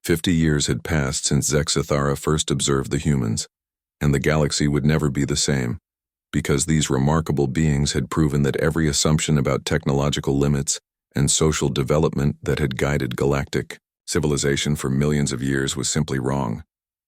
50 years had passed since Zexathara first observed the humans, and the galaxy would never be the same, because these remarkable beings had proven that every assumption about technological limits and social development that had guided galactic civilization for millions of years was simply wrong.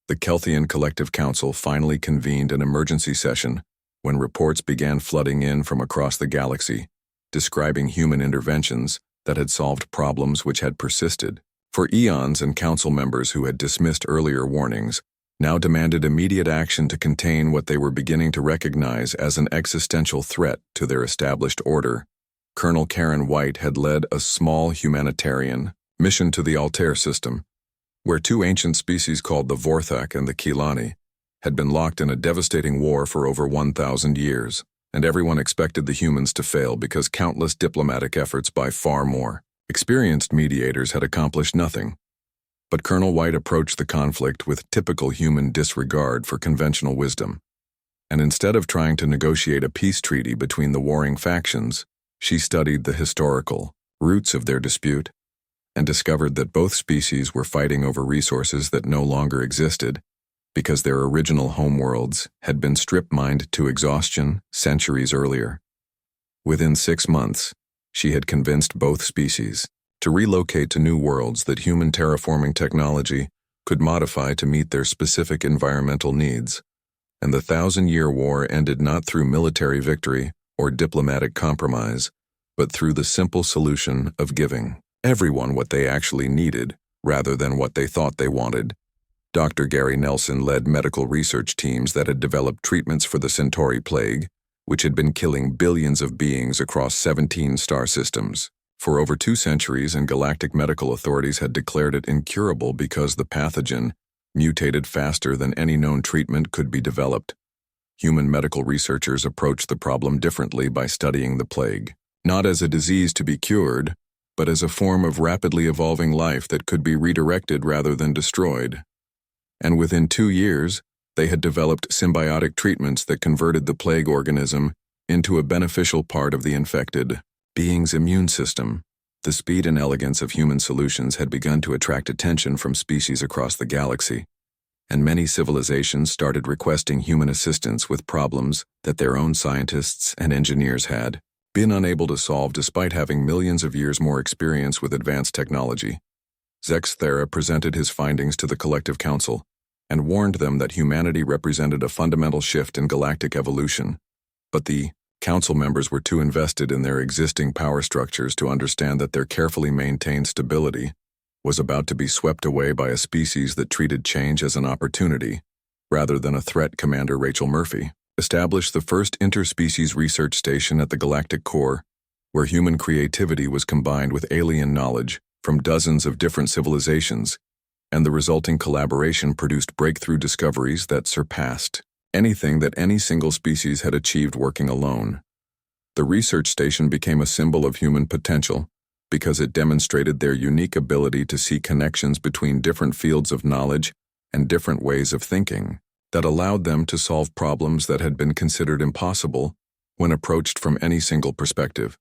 The Kelthian Collective Council finally convened an emergency session when reports began flooding in from across the galaxy, describing human interventions that had solved problems which had persisted for eons, and council members who had dismissed earlier warnings now demanded immediate action to contain what they were beginning to recognize as an existential threat to their established order. Colonel Karen White had led a small humanitarian mission to the Altair system, where two ancient species called the Vorthak and the Kilani had been locked in a devastating war for over 1,000 years, and everyone expected the humans to fail because countless diplomatic efforts by far more experienced mediators had accomplished nothing. But Colonel White approached the conflict with typical human disregard for conventional wisdom, and instead of trying to negotiate a peace treaty between the warring factions, she studied the historical roots of their dispute and discovered that both species were fighting over resources that no longer existed because their original homeworlds had been strip-mined to exhaustion centuries earlier. Within 6 months, she had convinced both species to relocate to new worlds that human terraforming technology could modify to meet their specific environmental needs, and the 1,000-year war ended not through military victory or diplomatic compromise, but through the simple solution of giving everyone what they actually needed rather than what they thought they wanted. Dr. Gary Nelson led medical research teams that had developed treatments for the Centauri plague, which had been killing billions of beings across 17 star systems for over 2 centuries, and galactic medical authorities had declared it incurable because the pathogen mutated faster than any known treatment could be developed. Human medical researchers approached the problem differently by studying the plague, not as a disease to be cured, but as a form of rapidly evolving life that could be redirected rather than destroyed. And within 2 years, they had developed symbiotic treatments that converted the plague organism into a beneficial part of the infected being's immune system. The speed and elegance of human solutions had begun to attract attention from species across the galaxy, and many civilizations started requesting human assistance with problems that their own scientists and engineers had been unable to solve despite having millions of years more experience with advanced technology. Zexathara presented his findings to the Collective Council and warned them that humanity represented a fundamental shift in galactic evolution, but the Council members were too invested in their existing power structures to understand that their carefully maintained stability was about to be swept away by a species that treated change as an opportunity rather than a threat. Commander Rachel Murphy established the first interspecies research station at the galactic core, where human creativity was combined with alien knowledge from dozens of different civilizations, and the resulting collaboration produced breakthrough discoveries that surpassed anything that any single species had achieved working alone. The research station became a symbol of human potential because it demonstrated their unique ability to see connections between different fields of knowledge and different ways of thinking that allowed them to solve problems that had been considered impossible when approached from any single perspective.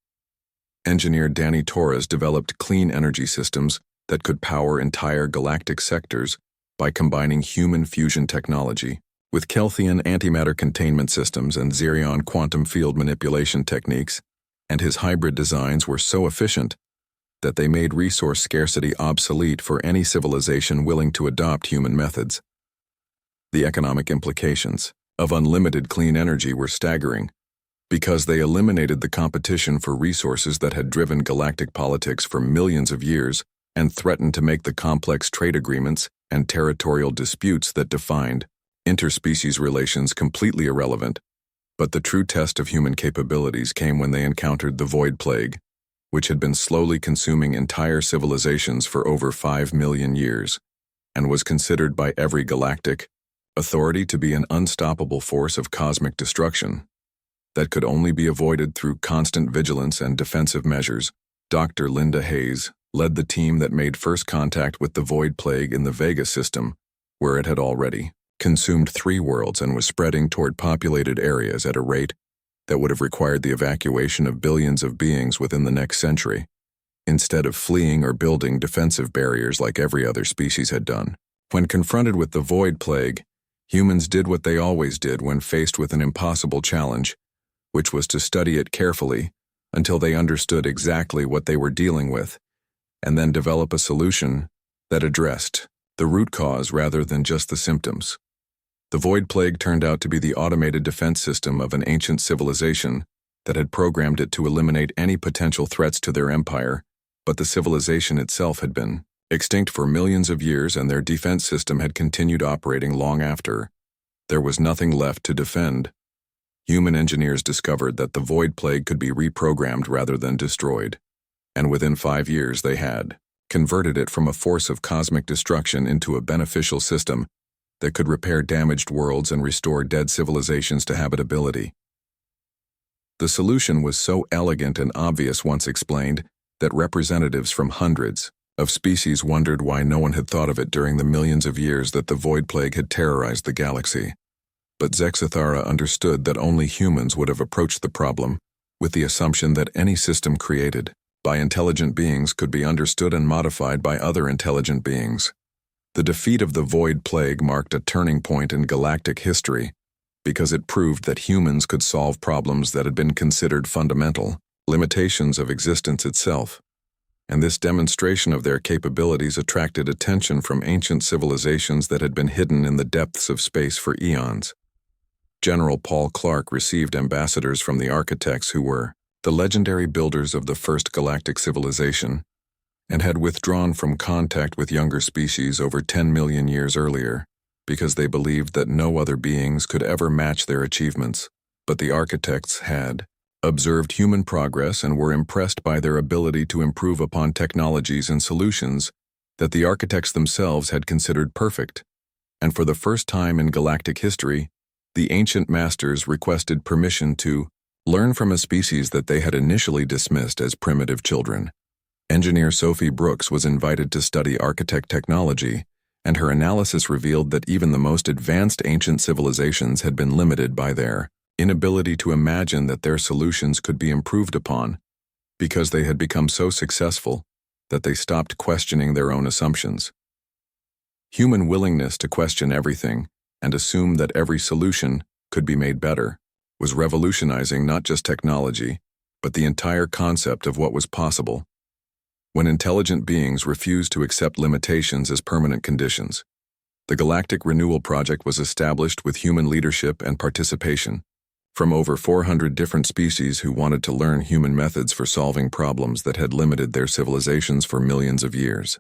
Engineer Danny Torres developed clean energy systems that could power entire galactic sectors by combining human fusion technology with Kelthian antimatter containment systems and Xerion quantum field manipulation techniques, and his hybrid designs were so efficient that they made resource scarcity obsolete for any civilization willing to adopt human methods. The economic implications of unlimited clean energy were staggering, because they eliminated the competition for resources that had driven galactic politics for millions of years and threatened to make the complex trade agreements and territorial disputes that defined interspecies relations completely irrelevant. But the true test of human capabilities came when they encountered the Void Plague, which had been slowly consuming entire civilizations for over 5 million years, and was considered by every galactic authority to be an unstoppable force of cosmic destruction that could only be avoided through constant vigilance and defensive measures. Dr. Linda Hayes led the team that made first contact with the Void Plague in the Vega system, where it had already consumed 3 worlds and was spreading toward populated areas at a rate that would have required the evacuation of billions of beings within the next century. instead of fleeing or building defensive barriers like every other species had done. When confronted with the Void Plague, humans did what they always did when faced with an impossible challenge, which was to study it carefully until they understood exactly what they were dealing with, and then develop a solution that addressed the root cause rather than just the symptoms. The Void Plague turned out to be the automated defense system of an ancient civilization that had programmed it to eliminate any potential threats to their empire, but the civilization itself had been extinct for millions of years, and their defense system had continued operating long after. There was nothing left to defend. Human engineers discovered that the Void Plague could be reprogrammed rather than destroyed, and within 5 years they had converted it from a force of cosmic destruction into a beneficial system that could repair damaged worlds and restore dead civilizations to habitability. The solution was so elegant and obvious once explained that representatives from hundreds of species wondered why no one had thought of it during the millions of years that the Void Plague had terrorized the galaxy. But Zexithara understood that only humans would have approached the problem with the assumption that any system created by intelligent beings could be understood and modified by other intelligent beings. The defeat of the Void Plague marked a turning point in galactic history because it proved that humans could solve problems that had been considered fundamental limitations of existence itself, and this demonstration of their capabilities attracted attention from ancient civilizations that had been hidden in the depths of space for eons. General Paul Clark received ambassadors from the architects who were the legendary builders of the first galactic civilization, and had withdrawn from contact with younger species over 10 million years earlier, because they believed that no other beings could ever match their achievements. But the architects had observed human progress and were impressed by their ability to improve upon technologies and solutions that the architects themselves had considered perfect. And for the first time in galactic history, the ancient masters requested permission to learn from a species that they had initially dismissed as primitive children. Engineer Sophie Brooks was invited to study architect technology, and her analysis revealed that even the most advanced ancient civilizations had been limited by their inability to imagine that their solutions could be improved upon, because they had become so successful that they stopped questioning their own assumptions. Human willingness to question everything and assume that every solution could be made better was revolutionizing not just technology, but the entire concept of what was possible. When intelligent beings refused to accept limitations as permanent conditions, the Galactic Renewal Project was established with human leadership and participation from over 400 different species who wanted to learn human methods for solving problems that had limited their civilizations for millions of years.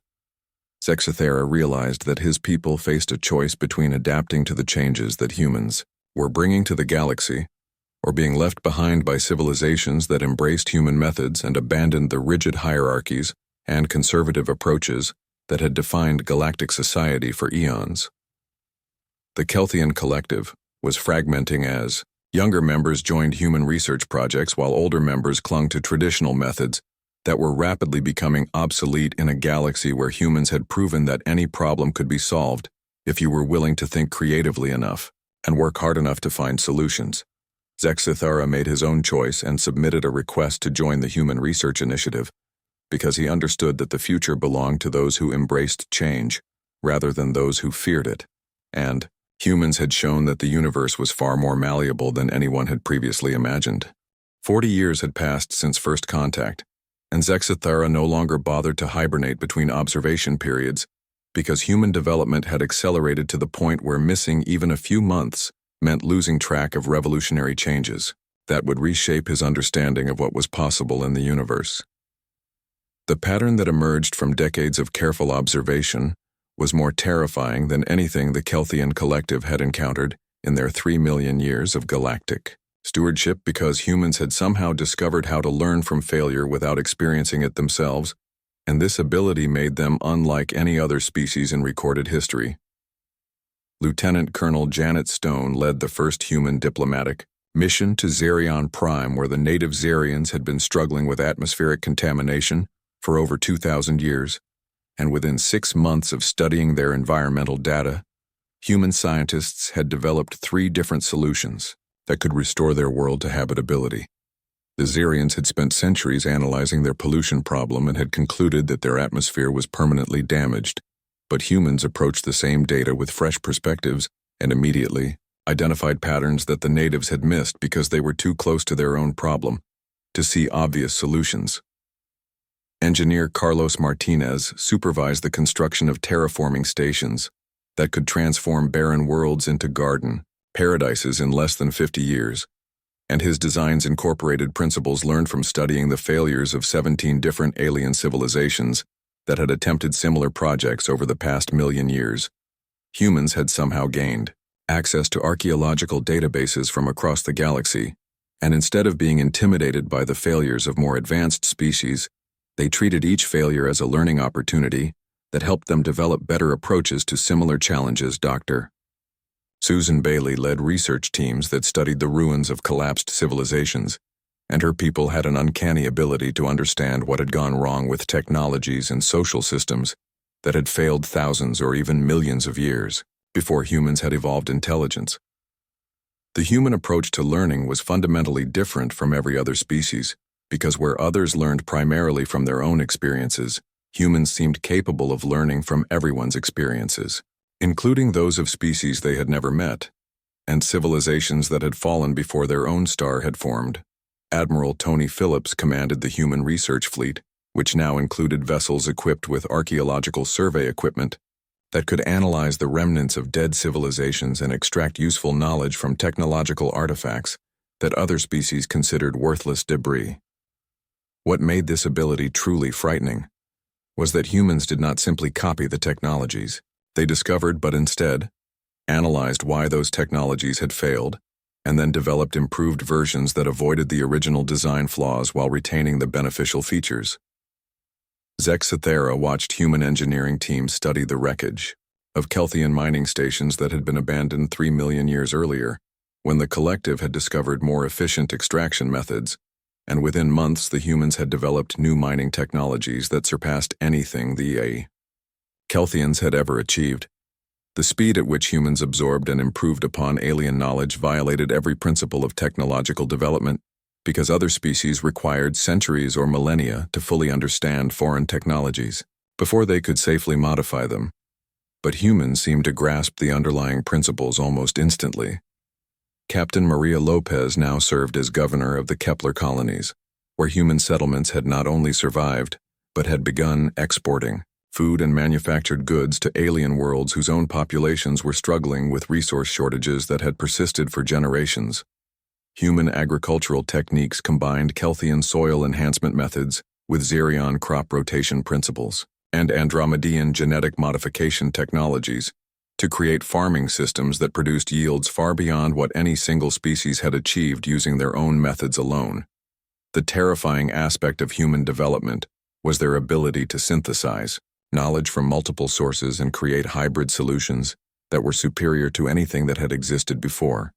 Zexithara realized that his people faced a choice between adapting to the changes that humans were bringing to the galaxy, or being left behind by civilizations that embraced human methods and abandoned the rigid hierarchies and conservative approaches that had defined galactic society for eons. The Kelthian collective was fragmenting as younger members joined human research projects while older members clung to traditional methods that were rapidly becoming obsolete in a galaxy where humans had proven that any problem could be solved if you were willing to think creatively enough and work hard enough to find solutions. Zexithara made his own choice and submitted a request to join the Human Research Initiative because he understood that the future belonged to those who embraced change rather than those who feared it, and humans had shown that the universe was far more malleable than anyone had previously imagined. 40 years had passed since first contact, and Zexithara no longer bothered to hibernate between observation periods because human development had accelerated to the point where missing even a few months meant losing track of revolutionary changes that would reshape his understanding of what was possible in the universe. The pattern that emerged from decades of careful observation was more terrifying than anything the Kelthian collective had encountered in their 3 million years of galactic stewardship, because humans had somehow discovered how to learn from failure without experiencing it themselves, and this ability made them unlike any other species in recorded history. Lieutenant Colonel Janet Stone led the first human diplomatic mission to Zerion Prime, where the native Zerians had been struggling with atmospheric contamination for over 2,000 years, and within 6 months of studying their environmental data, human scientists had developed 3 different solutions that could restore their world to habitability. The Xerians had spent centuries analyzing their pollution problem and had concluded that their atmosphere was permanently damaged, but humans approached the same data with fresh perspectives and immediately identified patterns that the natives had missed because they were too close to their own problem to see obvious solutions. Engineer Carlos Martinez supervised the construction of terraforming stations that could transform barren worlds into garden paradises in less than 50 years, and his designs incorporated principles learned from studying the failures of 17 different alien civilizations that had attempted similar projects over the past million years. Humans had somehow gained access to archaeological databases from across the galaxy, and instead of being intimidated by the failures of more advanced species, they treated each failure as a learning opportunity that helped them develop better approaches to similar challenges. Dr. Susan Bailey led research teams that studied the ruins of collapsed civilizations, and her people had an uncanny ability to understand what had gone wrong with technologies and social systems that had failed thousands or even millions of years before humans had evolved intelligence. The human approach to learning was fundamentally different from every other species, because where others learned primarily from their own experiences, humans seemed capable of learning from everyone's experiences, including those of species they had never met, and civilizations that had fallen before their own star had formed. Admiral Tony Phillips commanded the human research fleet, which now included vessels equipped with archaeological survey equipment that could analyze the remnants of dead civilizations and extract useful knowledge from technological artifacts that other species considered worthless debris. What made this ability truly frightening was that humans did not simply copy the technologies they discovered, but instead analyzed why those technologies had failed, and then developed improved versions that avoided the original design flaws while retaining the beneficial features. Zexathera watched human engineering teams study the wreckage of Kelthian mining stations that had been abandoned 3 million years earlier, when the collective had discovered more efficient extraction methods, and within months the humans had developed new mining technologies that surpassed anything the Kelthians had ever achieved. The speed at which humans absorbed and improved upon alien knowledge violated every principle of technological development, because other species required centuries or millennia to fully understand foreign technologies before they could safely modify them. But humans seemed to grasp the underlying principles almost instantly. Captain Maria Lopez now served as governor of the Kepler colonies, where human settlements had not only survived, but had begun exporting food and manufactured goods to alien worlds whose own populations were struggling with resource shortages that had persisted for generations. Human agricultural techniques combined Kelthian soil enhancement methods with Xerion crop rotation principles and Andromedean genetic modification technologies to create farming systems that produced yields far beyond what any single species had achieved using their own methods alone. The terrifying aspect of human development was their ability to synthesize knowledge from multiple sources and create hybrid solutions that were superior to anything that had existed before.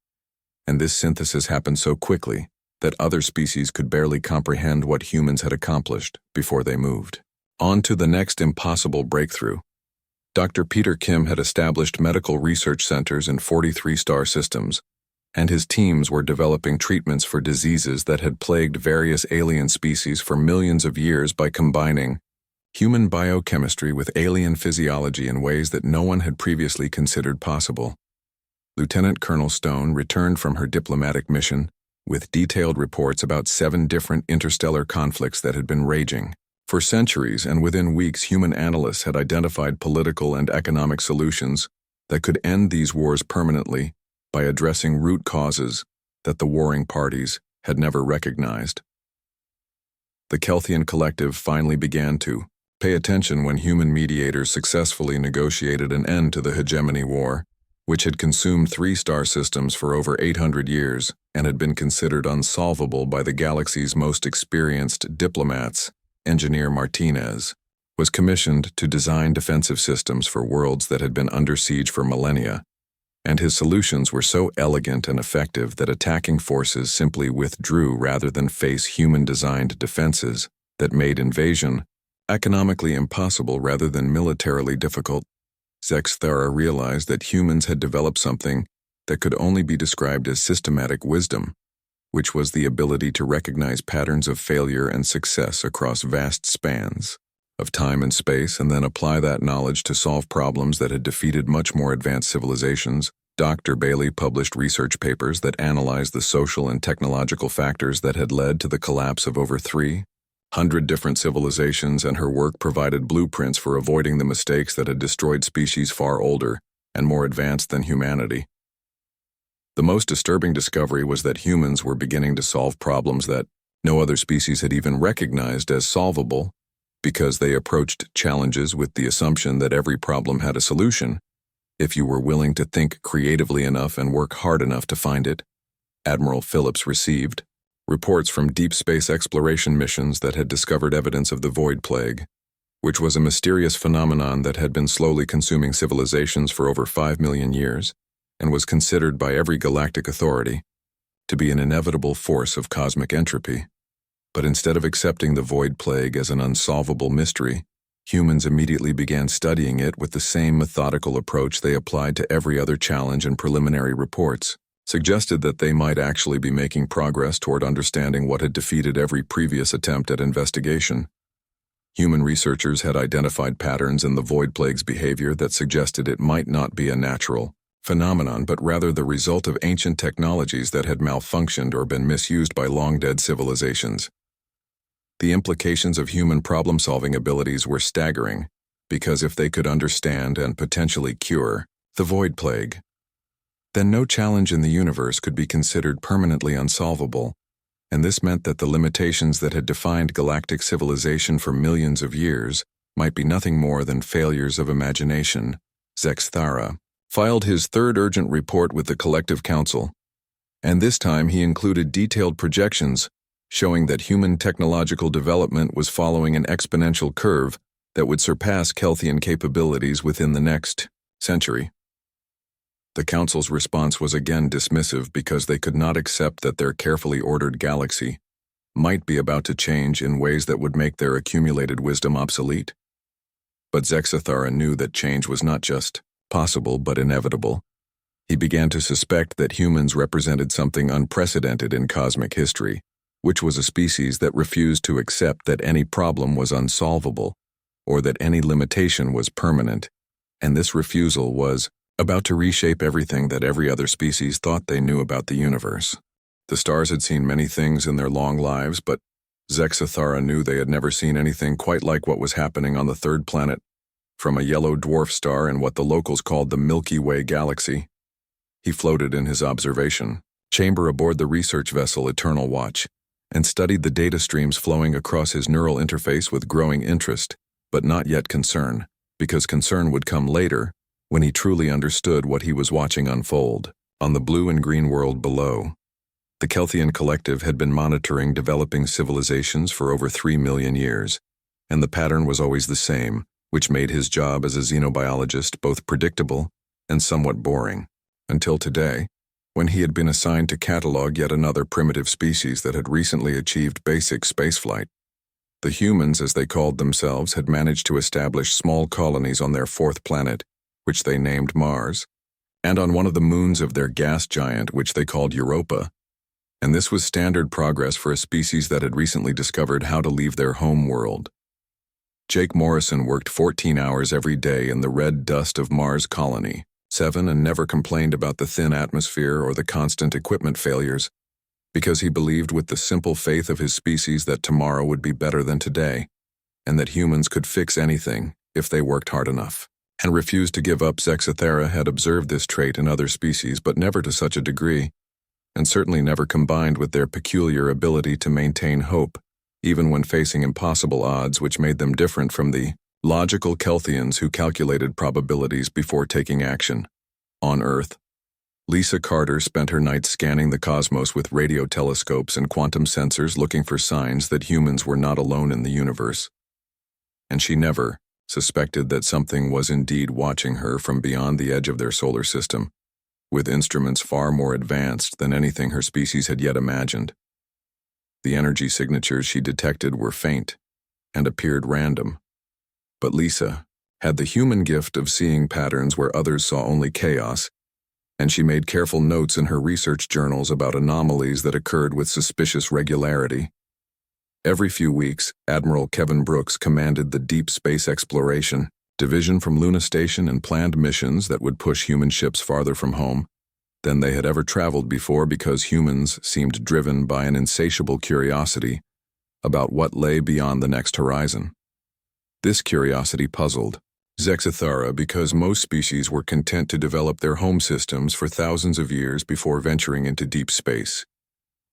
And this synthesis happened so quickly that other species could barely comprehend what humans had accomplished before they moved on to the next impossible breakthrough. Dr. Peter Kim had established medical research centers in 43 star systems, and his teams were developing treatments for diseases that had plagued various alien species for millions of years by combining human biochemistry with alien physiology in ways that no one had previously considered possible. Lieutenant Colonel Stone returned from her diplomatic mission with detailed reports about 7 different interstellar conflicts that had been raging for centuries, and within weeks human analysts had identified political and economic solutions that could end these wars permanently by addressing root causes that the warring parties had never recognized. The Kelthian collective finally began to pay attention when human mediators successfully negotiated an end to the hegemony war, which had consumed 3 star systems for over 800 years and had been considered unsolvable by the galaxy's most experienced diplomats. Engineer Martinez was commissioned to design defensive systems for worlds that had been under siege for millennia, and his solutions were so elegant and effective that attacking forces simply withdrew rather than face human-designed defenses that made invasion economically impossible rather than militarily difficult. Zexathera realized that humans had developed something that could only be described as systematic wisdom, which was the ability to recognize patterns of failure and success across vast spans of time and space and then apply that knowledge to solve problems that had defeated much more advanced civilizations. Dr. Bailey published research papers that analyzed the social and technological factors that had led to the collapse of over 300 different civilizations, and her work provided blueprints for avoiding the mistakes that had destroyed species far older and more advanced than humanity. The most disturbing discovery was that humans were beginning to solve problems that no other species had even recognized as solvable, because they approached challenges with the assumption that every problem had a solution, if you were willing to think creatively enough and work hard enough to find it. Admiral Phillips received reports from deep space exploration missions that had discovered evidence of the Void Plague, which was a mysterious phenomenon that had been slowly consuming civilizations for over 5 million years, and was considered by every galactic authority to be an inevitable force of cosmic entropy. But instead of accepting the Void Plague as an unsolvable mystery, humans immediately began studying it with the same methodical approach they applied to every other challenge, and preliminary reports suggested that they might actually be making progress toward understanding what had defeated every previous attempt at investigation. Human researchers had identified patterns in the Void Plague's behavior that suggested it might not be a natural phenomenon, but rather the result of ancient technologies that had malfunctioned or been misused by long-dead civilizations. The implications of human problem-solving abilities were staggering, because if they could understand and potentially cure the Void Plague, then no challenge in the universe could be considered permanently unsolvable, and this meant that the limitations that had defined galactic civilization for millions of years might be nothing more than failures of imagination. Zexthara filed his third urgent report with the Collective Council, and this time he included detailed projections showing that human technological development was following an exponential curve that would surpass Kelthian capabilities within the next century. The Council's response was again dismissive, because they could not accept that their carefully ordered galaxy might be about to change in ways that would make their accumulated wisdom obsolete. But Zexthara knew that change was not just possible but inevitable. He began to suspect that humans represented something unprecedented in cosmic history, which was a species that refused to accept that any problem was unsolvable or that any limitation was permanent, and this refusal was about to reshape everything that every other species thought they knew about the universe. The stars had seen many things in their long lives, but Zexthara knew they had never seen anything quite like what was happening on the third planet, from a yellow dwarf star in what the locals called the Milky Way galaxy. He floated in his observation chamber aboard the research vessel Eternal Watch, and studied the data streams flowing across his neural interface with growing interest, but not yet concern, because concern would come later, when he truly understood what he was watching unfold. On the blue and green world below, the Kelthian Collective had been monitoring developing civilizations for over 3 million years, and the pattern was always the same, which made his job as a xenobiologist both predictable and somewhat boring, until today, when he had been assigned to catalog yet another primitive species that had recently achieved basic spaceflight. The humans, as they called themselves, had managed to establish small colonies on their fourth planet, which they named Mars, and on one of the moons of their gas giant, which they called Europa. And this was standard progress for a species that had recently discovered how to leave their home world. Jake Morrison worked 14 hours every day in the red dust of Mars Colony 7 and never complained about the thin atmosphere or the constant equipment failures, because he believed with the simple faith of his species that tomorrow would be better than today, and that humans could fix anything if they worked hard enough, and refused to give up. Zexthara had observed this trait in other species, but never to such a degree, and certainly never combined with their peculiar ability to maintain hope, even when facing impossible odds, which made them different from the logical Kelthians who calculated probabilities before taking action. On Earth, Lisa Carter spent her nights scanning the cosmos with radio telescopes and quantum sensors, looking for signs that humans were not alone in the universe. And she never suspected that something was indeed watching her from beyond the edge of their solar system, with instruments far more advanced than anything her species had yet imagined. The energy signatures she detected were faint and appeared random, but Lisa had the human gift of seeing patterns where others saw only chaos, and she made careful notes in her research journals about anomalies that occurred with suspicious regularity. Every few weeks, Admiral Kevin Brooks commanded the Deep Space Exploration Division from Luna Station and planned missions that would push human ships farther from home than they had ever traveled before, because humans seemed driven by an insatiable curiosity about what lay beyond the next horizon. This curiosity puzzled Zexithara because most species were content to develop their home systems for thousands of years before venturing into deep space.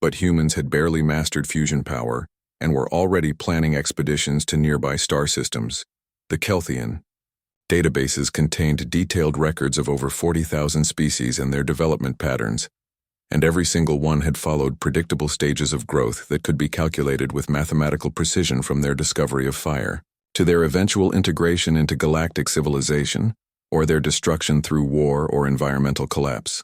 But humans had barely mastered fusion power and were already planning expeditions to nearby star systems. The Kelthian databases contained detailed records of over 40,000 species and their development patterns, and every single one had followed predictable stages of growth that could be calculated with mathematical precision, from their discovery of fire to their eventual integration into galactic civilization, or their destruction through war or environmental collapse.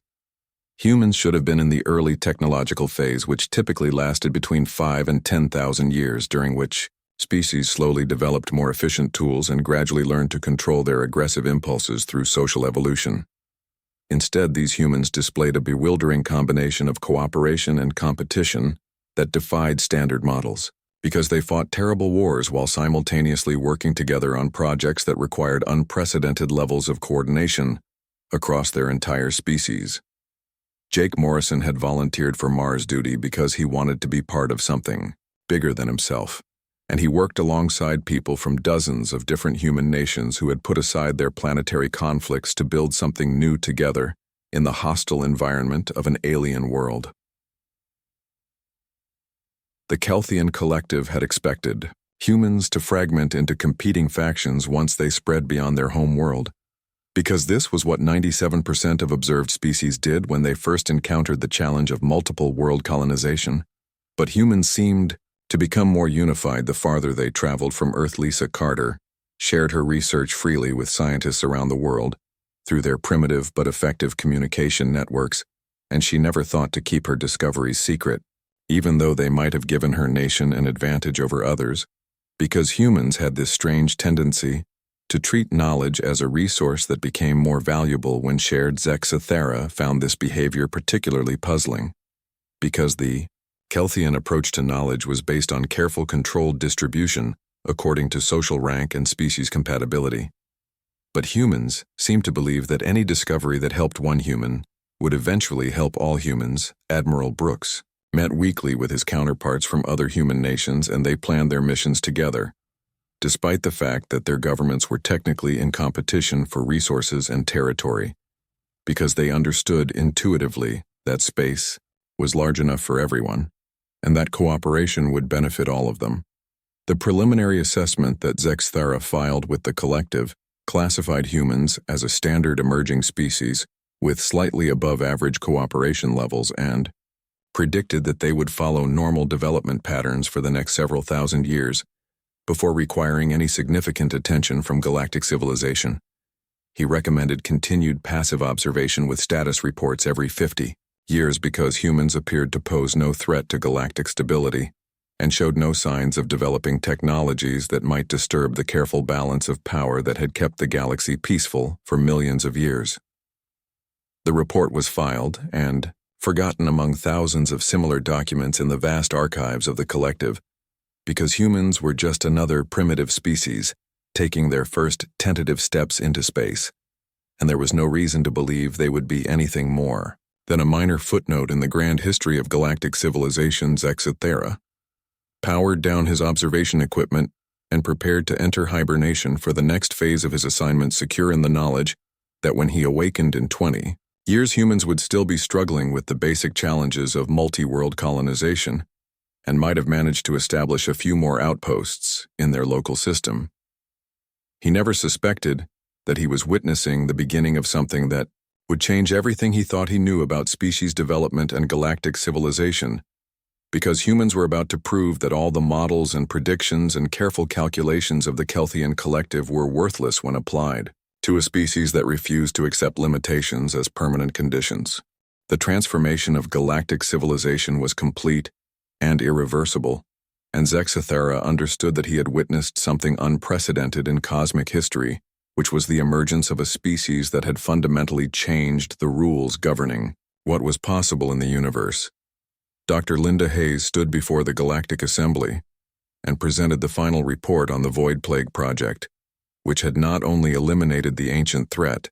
Humans should have been in the early technological phase, which typically lasted between 5 and 10,000 years, during which species slowly developed more efficient tools and gradually learned to control their aggressive impulses through social evolution. Instead, these humans displayed a bewildering combination of cooperation and competition that defied standard models, because they fought terrible wars while simultaneously working together on projects that required unprecedented levels of coordination across their entire species. Jake Morrison had volunteered for Mars duty because he wanted to be part of something bigger than himself, and he worked alongside people from dozens of different human nations who had put aside their planetary conflicts to build something new together in the hostile environment of an alien world. The Kelthian collective had expected humans to fragment into competing factions once they spread beyond their home world, because this was what 97% of observed species did when they first encountered the challenge of multiple world colonization. But humans seemed to become more unified the farther they traveled from Earth. Lisa Carter shared her research freely with scientists around the world through their primitive but effective communication networks, and she never thought to keep her discoveries secret, even though they might have given her nation an advantage over others, because humans had this strange tendency to treat knowledge as a resource that became more valuable when shared. Zexithara found this behavior particularly puzzling, because the Kelthian approach to knowledge was based on careful, controlled distribution according to social rank and species compatibility. But humans seemed to believe that any discovery that helped one human would eventually help all humans. Admiral Brooks met weekly with his counterparts from other human nations, and they planned their missions together, despite the fact that their governments were technically in competition for resources and territory, because they understood intuitively that space was large enough for everyone, and that cooperation would benefit all of them. The preliminary assessment that Zexithara filed with the collective classified humans as a standard emerging species with slightly above average cooperation levels, and predicted that they would follow normal development patterns for the next several thousand years before requiring any significant attention from galactic civilization. He recommended continued passive observation with status reports every 50 years because humans appeared to pose no threat to galactic stability and showed no signs of developing technologies that might disturb the careful balance of power that had kept the galaxy peaceful for millions of years. The report was filed and forgotten among thousands of similar documents in the vast archives of the collective, because humans were just another primitive species taking their first tentative steps into space, and there was no reason to believe they would be anything more than a minor footnote in the grand history of galactic civilization. Zexithara powered down his observation equipment and prepared to enter hibernation for the next phase of his assignment, secure in the knowledge that when he awakened in 20 years, humans would still be struggling with the basic challenges of multi-world colonization and might have managed to establish a few more outposts in their local system. He never suspected that he was witnessing the beginning of something that would change everything he thought he knew about species development and galactic civilization, because humans were about to prove that all the models and predictions and careful calculations of the Kelthian collective were worthless when applied to a species that refused to accept limitations as permanent conditions. The transformation of galactic civilization was complete and irreversible, and Zexithara understood that he had witnessed something unprecedented in cosmic history which was the emergence of a species that had fundamentally changed the rules governing what was possible in the universe. Dr. Linda Hayes stood before the Galactic Assembly and presented the final report on the Void Plague Project, which had not only eliminated the ancient threat,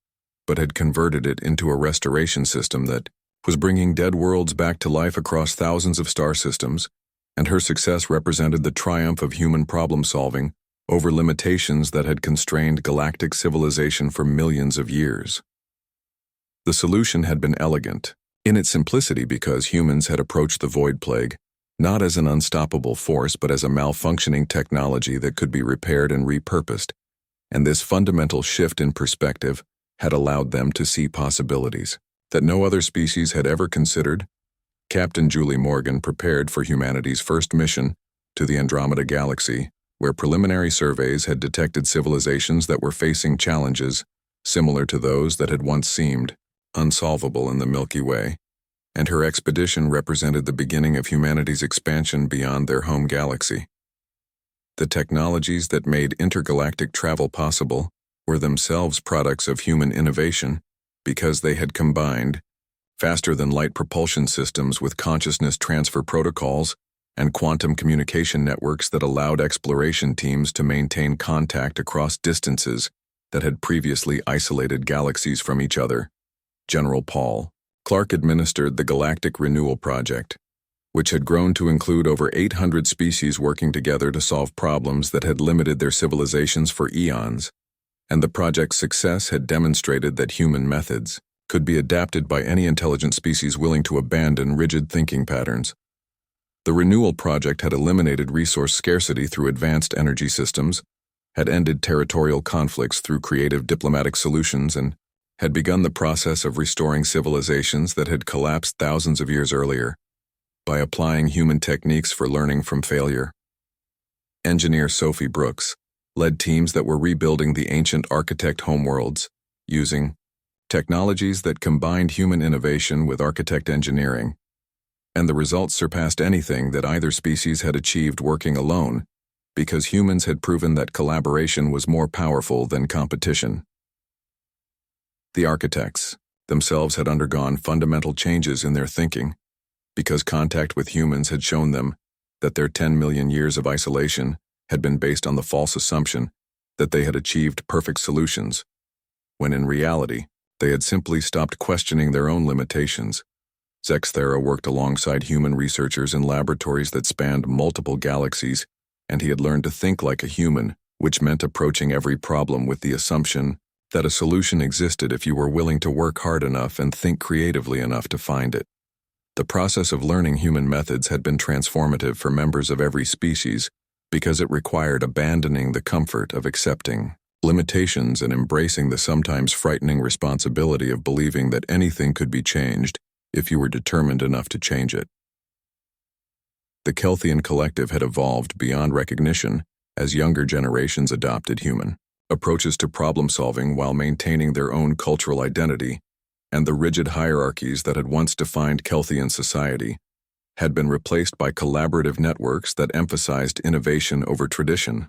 but had converted it into a restoration system that was bringing dead worlds back to life across thousands of star systems, and her success represented the triumph of human problem-solving over limitations that had constrained galactic civilization for millions of years. The solution had been elegant, in its simplicity because humans had approached the Void Plague not as an unstoppable force but as a malfunctioning technology that could be repaired and repurposed, and this fundamental shift in perspective had allowed them to see possibilities that no other species had ever considered. Captain Julie Morgan prepared for humanity's first mission to the Andromeda Galaxy, where preliminary surveys had detected civilizations that were facing challenges similar to those that had once seemed unsolvable in the Milky Way, and her expedition represented the beginning of humanity's expansion beyond their home galaxy. The technologies that made intergalactic travel possible were themselves products of human innovation because they had combined faster-than-light propulsion systems with consciousness transfer protocols and quantum communication networks that allowed exploration teams to maintain contact across distances that had previously isolated galaxies from each other. General Paul Clark administered the Galactic Renewal Project, which had grown to include over 800 species working together to solve problems that had limited their civilizations for eons, and the project's success had demonstrated that human methods could be adapted by any intelligent species willing to abandon rigid thinking patterns. The Renewal Project had eliminated resource scarcity through advanced energy systems, had ended territorial conflicts through creative diplomatic solutions, and had begun the process of restoring civilizations that had collapsed thousands of years earlier by applying human techniques for learning from failure. Engineer Sophie Brooks led teams that were rebuilding the ancient architect homeworlds using technologies that combined human innovation with architect engineering, and the results surpassed anything that either species had achieved working alone because humans had proven that collaboration was more powerful than competition. The architects themselves had undergone fundamental changes in their thinking because contact with humans had shown them that their 10 million years of isolation had been based on the false assumption that they had achieved perfect solutions, when in reality, they had simply stopped questioning their own limitations. Zexthera worked alongside human researchers in laboratories that spanned multiple galaxies, and he had learned to think like a human, which meant approaching every problem with the assumption that a solution existed if you were willing to work hard enough and think creatively enough to find it. The process of learning human methods had been transformative for members of every species because it required abandoning the comfort of accepting limitations and embracing the sometimes frightening responsibility of believing that anything could be changed if you were determined enough to change it. The Kelthian collective had evolved beyond recognition as younger generations adopted human approaches to problem-solving while maintaining their own cultural identity, and the rigid hierarchies that had once defined Kelthian society had been replaced by collaborative networks that emphasized innovation over tradition.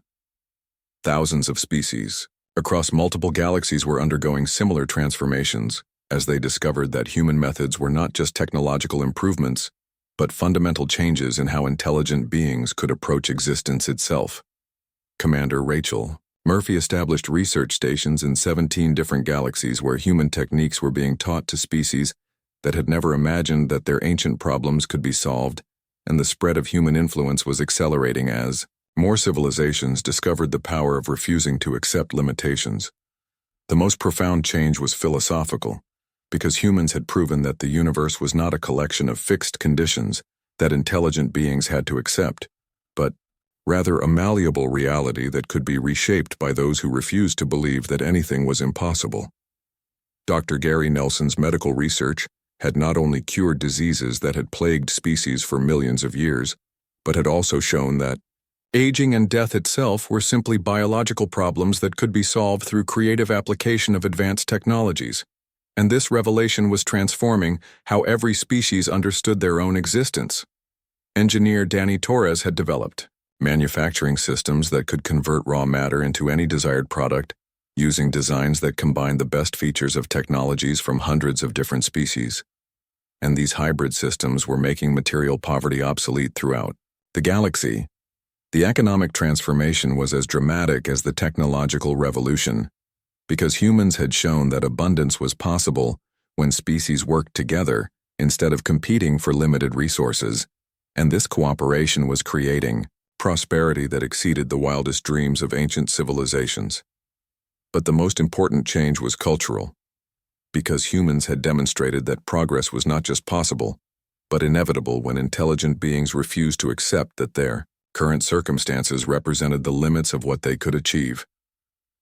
Thousands of species across multiple galaxies were undergoing similar transformations as they discovered that human methods were not just technological improvements, but fundamental changes in how intelligent beings could approach existence itself. Commander Rachel Murphy established research stations in 17 different galaxies where human techniques were being taught to species that had never imagined that their ancient problems could be solved, and the spread of human influence was accelerating as more civilizations discovered the power of refusing to accept limitations. The most profound change was philosophical, because humans had proven that the universe was not a collection of fixed conditions that intelligent beings had to accept, but rather a malleable reality that could be reshaped by those who refused to believe that anything was impossible. Dr. Gary Nelson's medical research had not only cured diseases that had plagued species for millions of years, but had also shown that aging and death itself were simply biological problems that could be solved through creative application of advanced technologies. And this revelation was transforming how every species understood their own existence. Engineer Danny Torres had developed manufacturing systems that could convert raw matter into any desired product using designs that combine the best features of technologies from hundreds of different species. And these hybrid systems were making material poverty obsolete throughout the galaxy. The economic transformation was as dramatic as the technological revolution, because humans had shown that abundance was possible when species worked together instead of competing for limited resources, and this cooperation was creating prosperity that exceeded the wildest dreams of ancient civilizations. But the most important change was cultural, because humans had demonstrated that progress was not just possible, but inevitable when intelligent beings refused to accept that their current circumstances represented the limits of what they could achieve.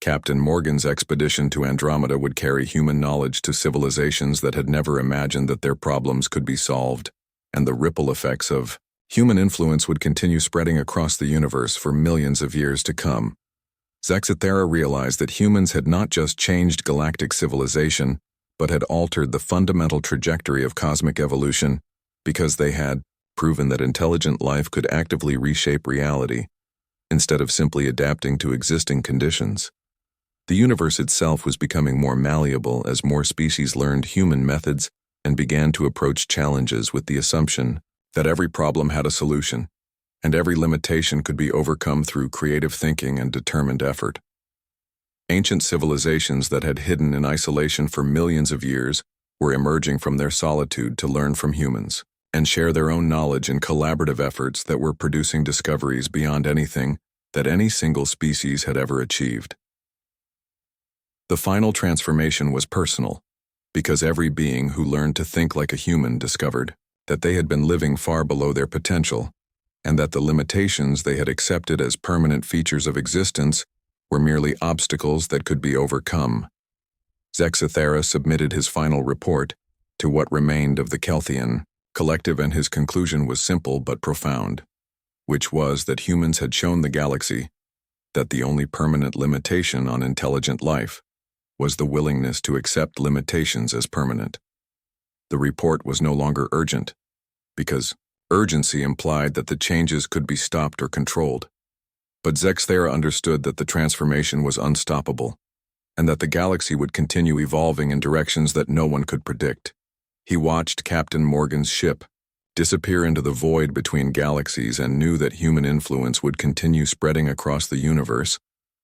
Captain Morgan's expedition to Andromeda would carry human knowledge to civilizations that had never imagined that their problems could be solved, and the ripple effects of human influence would continue spreading across the universe for millions of years to come. Zexathera realized that humans had not just changed galactic civilization, but had altered the fundamental trajectory of cosmic evolution, because they had proven that intelligent life could actively reshape reality, instead of simply adapting to existing conditions. The universe itself was becoming more malleable as more species learned human methods and began to approach challenges with the assumption that every problem had a solution, and every limitation could be overcome through creative thinking and determined effort. Ancient civilizations that had hidden in isolation for millions of years were emerging from their solitude to learn from humans and share their own knowledge in collaborative efforts that were producing discoveries beyond anything that any single species had ever achieved. The final transformation was personal, because every being who learned to think like a human discovered that they had been living far below their potential, and that the limitations they had accepted as permanent features of existence were merely obstacles that could be overcome. Zexathera submitted his final report to what remained of the Kelthian collective, and his conclusion was simple but profound, which was that humans had shown the galaxy that the only permanent limitation on intelligent life was the willingness to accept limitations as permanent. The report was no longer urgent, because urgency implied that the changes could be stopped or controlled. But Zexathera understood that the transformation was unstoppable, and that the galaxy would continue evolving in directions that no one could predict. He watched Captain Morgan's ship disappear into the void between galaxies and knew that human influence would continue spreading across the universe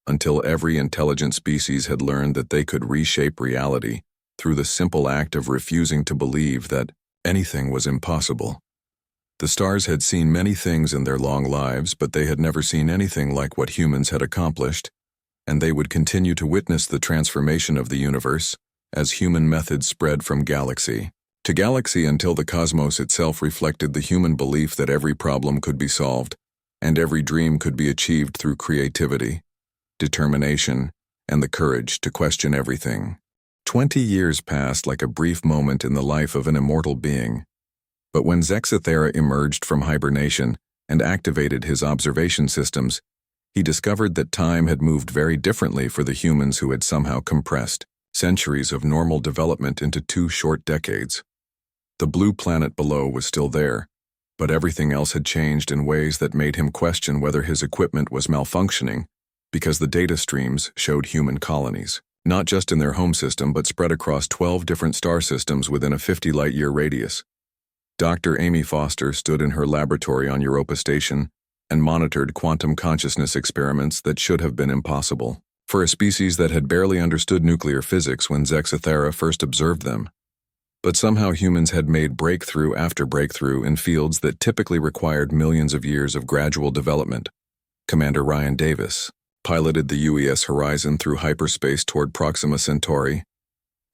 until every intelligent species had learned that they could reshape reality through the simple act of refusing to believe that anything was impossible. The stars had seen many things in their long lives, but they had never seen anything like what humans had accomplished, and they would continue to witness the transformation of the universe as human methods spread from galaxy to galaxy until the cosmos itself reflected the human belief that every problem could be solved, and every dream could be achieved through creativity, determination, and the courage to question everything. 20 years passed like a brief moment in the life of an immortal being. But when Zexathera emerged from hibernation and activated his observation systems, he discovered that time had moved very differently for the humans who had somehow compressed centuries of normal development into 2 short decades. The blue planet below was still there, but everything else had changed in ways that made him question whether his equipment was malfunctioning, because the data streams showed human colonies, not just in their home system but spread across 12 different star systems within a 50-light-year radius. Dr. Amy Foster stood in her laboratory on Europa Station and monitored quantum consciousness experiments that should have been impossible for a species that had barely understood nuclear physics when Zexathera first observed them. But somehow humans had made breakthrough after breakthrough in fields that typically required millions of years of gradual development. Commander Ryan Davis piloted the UES Horizon through hyperspace toward Proxima Centauri,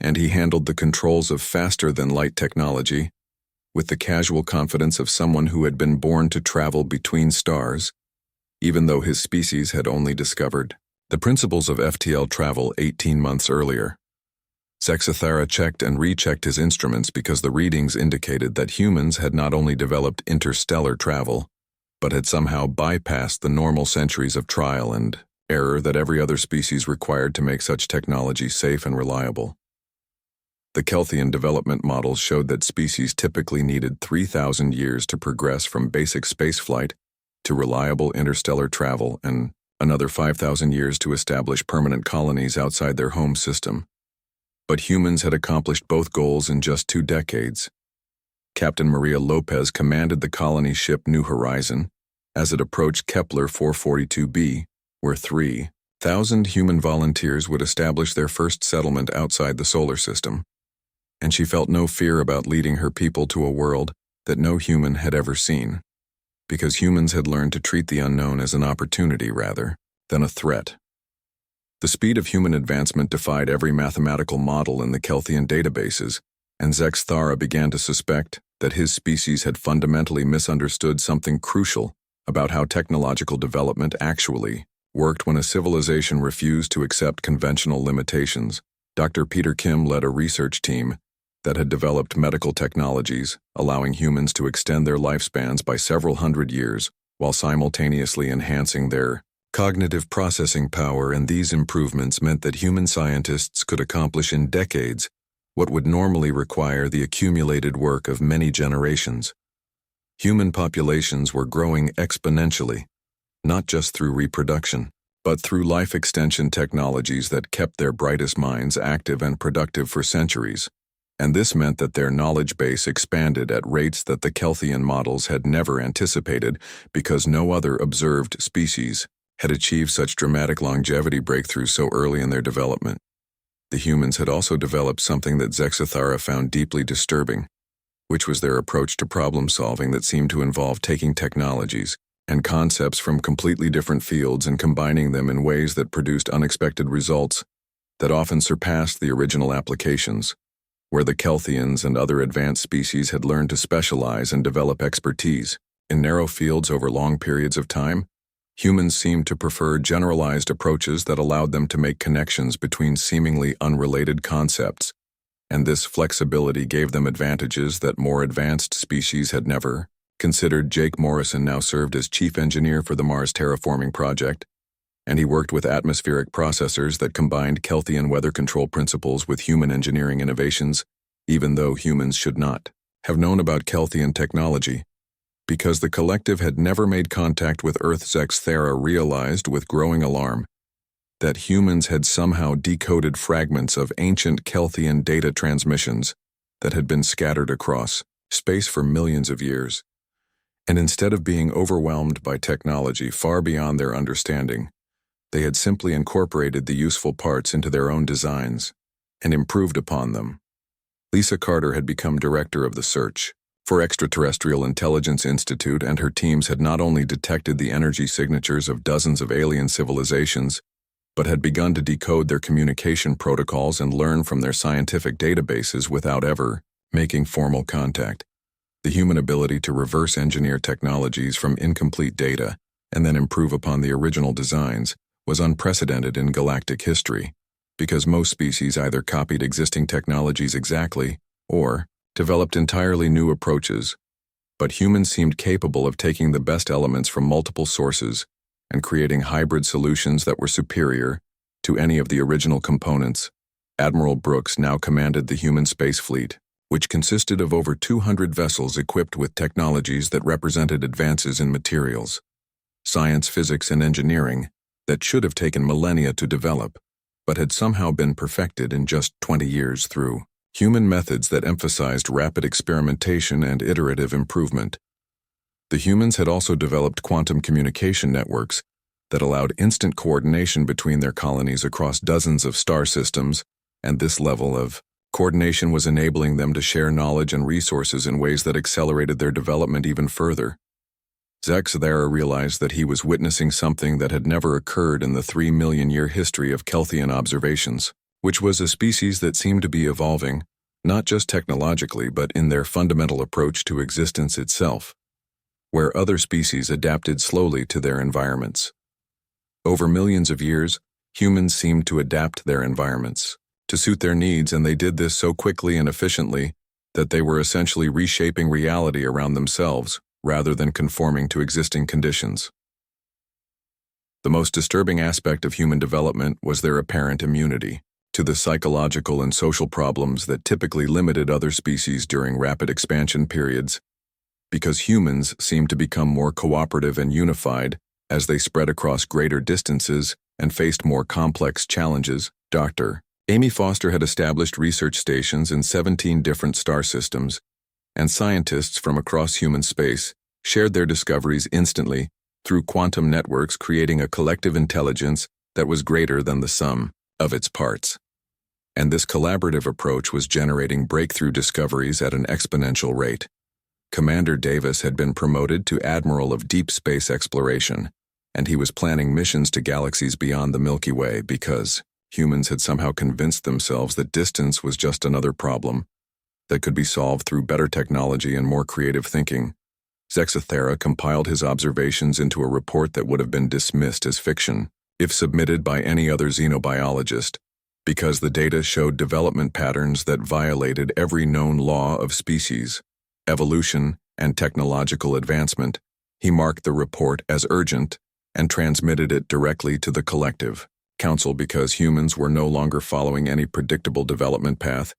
and he handled the controls of faster-than-light technology with the casual confidence of someone who had been born to travel between stars, even though his species had only discovered the principles of FTL travel 18 months earlier. Zexathera checked and rechecked his instruments because the readings indicated that humans had not only developed interstellar travel, but had somehow bypassed the normal centuries of trial and error that every other species required to make such technology safe and reliable. The Kelthian development models showed that species typically needed 3,000 years to progress from basic spaceflight to reliable interstellar travel, and another 5,000 years to establish permanent colonies outside their home system. But humans had accomplished both goals in just 2 decades. Captain Maria Lopez commanded the colony ship New Horizon as it approached Kepler 442b, where 3,000 human volunteers would establish their first settlement outside the solar system. And she felt no fear about leading her people to a world that no human had ever seen, because humans had learned to treat the unknown as an opportunity rather than a threat. The speed of human advancement defied every mathematical model in the Kelthian databases, and Zex Thara began to suspect that his species had fundamentally misunderstood something crucial about how technological development actually worked when a civilization refused to accept conventional limitations. Dr. Peter Kim led a research team that had developed medical technologies, allowing humans to extend their lifespans by several hundred years while simultaneously enhancing their cognitive processing power, and these improvements meant that human scientists could accomplish in decades what would normally require the accumulated work of many generations. Human populations were growing exponentially, not just through reproduction, but through life extension technologies that kept their brightest minds active and productive for centuries. And this meant that their knowledge base expanded at rates that the Kelthian models had never anticipated, because no other observed species had achieved such dramatic longevity breakthroughs so early in their development. The humans had also developed something that Zexathara found deeply disturbing, which was their approach to problem solving that seemed to involve taking technologies and concepts from completely different fields and combining them in ways that produced unexpected results that often surpassed the original applications. Where the Kelthians and other advanced species had learned to specialize and develop expertise in narrow fields over long periods of time, humans seemed to prefer generalized approaches that allowed them to make connections between seemingly unrelated concepts, and this flexibility gave them advantages that more advanced species had never considered. Jake Morrison now served as chief engineer for the Mars terraforming project, and he worked with atmospheric processors that combined Kelthian weather control principles with human engineering innovations, even though humans should not have known about Kelthian technology. Because the collective had never made contact with Earth, Zexthera realized with growing alarm that humans had somehow decoded fragments of ancient Kelthian data transmissions that had been scattered across space for millions of years. And instead of being overwhelmed by technology far beyond their understanding, they had simply incorporated the useful parts into their own designs and improved upon them. Lisa Carter had become director of the Search for Extraterrestrial Intelligence Institute, and her teams had not only detected the energy signatures of dozens of alien civilizations, but had begun to decode their communication protocols and learn from their scientific databases without ever making formal contact. The human ability to reverse engineer technologies from incomplete data and then improve upon the original designs was unprecedented in galactic history, because most species either copied existing technologies exactly or developed entirely new approaches. But humans seemed capable of taking the best elements from multiple sources and creating hybrid solutions that were superior to any of the original components. Admiral Brooks now commanded the human space fleet, which consisted of over 200 vessels equipped with technologies that represented advances in materials, science, physics, and engineering that should have taken millennia to develop, but had somehow been perfected in just 20 years through human methods that emphasized rapid experimentation and iterative improvement. The humans had also developed quantum communication networks that allowed instant coordination between their colonies across dozens of star systems, and this level of coordination was enabling them to share knowledge and resources in ways that accelerated their development even further. Zexthera realized that he was witnessing something that had never occurred in the 3-million-year history of Kelthian observations, which was a species that seemed to be evolving, not just technologically but in their fundamental approach to existence itself, where other species adapted slowly to their environments. Over millions of years, humans seemed to adapt their environments to suit their needs, and they did this so quickly and efficiently that they were essentially reshaping reality around themselves rather than conforming to existing conditions. The most disturbing aspect of human development was their apparent immunity to the psychological and social problems that typically limited other species during rapid expansion periods, because humans seemed to become more cooperative and unified As they spread across greater distances and faced more complex challenges, Dr. Amy Foster had established research stations in 17 different star systems, and scientists from across human space shared their discoveries instantly through quantum networks, creating a collective intelligence that was greater than the sum of its parts. And this collaborative approach was generating breakthrough discoveries at an exponential rate. Commander Davis had been promoted to Admiral of Deep Space Exploration, and he was planning missions to galaxies beyond the Milky Way because humans had somehow convinced themselves that distance was just another problem that could be solved through better technology and more creative thinking. Zexathera compiled his observations into a report that would have been dismissed as fiction if submitted by any other xenobiologist, because the data showed development patterns that violated every known law of species, evolution, and technological advancement. He marked the report as urgent and transmitted it directly to the collective council because humans were no longer following any predictable development path,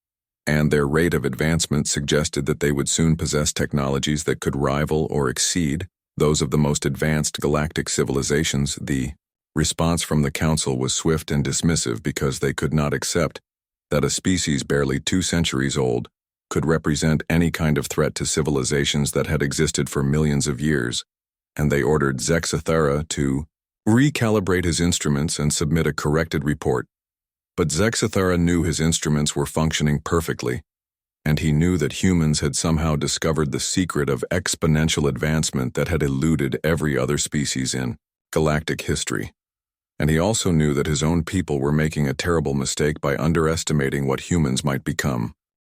and their rate of advancement suggested that they would soon possess technologies that could rival or exceed those of the most advanced galactic civilizations. The response from the council was swift and dismissive because they could not accept that a species barely 2 centuries old could represent any kind of threat to civilizations that had existed for millions of years, and they ordered Zexathera to recalibrate his instruments and submit a corrected report. But Zexathera knew his instruments were functioning perfectly, and he knew that humans had somehow discovered the secret of exponential advancement that had eluded every other species in galactic history. And he also knew that his own people were making a terrible mistake by underestimating what humans might become.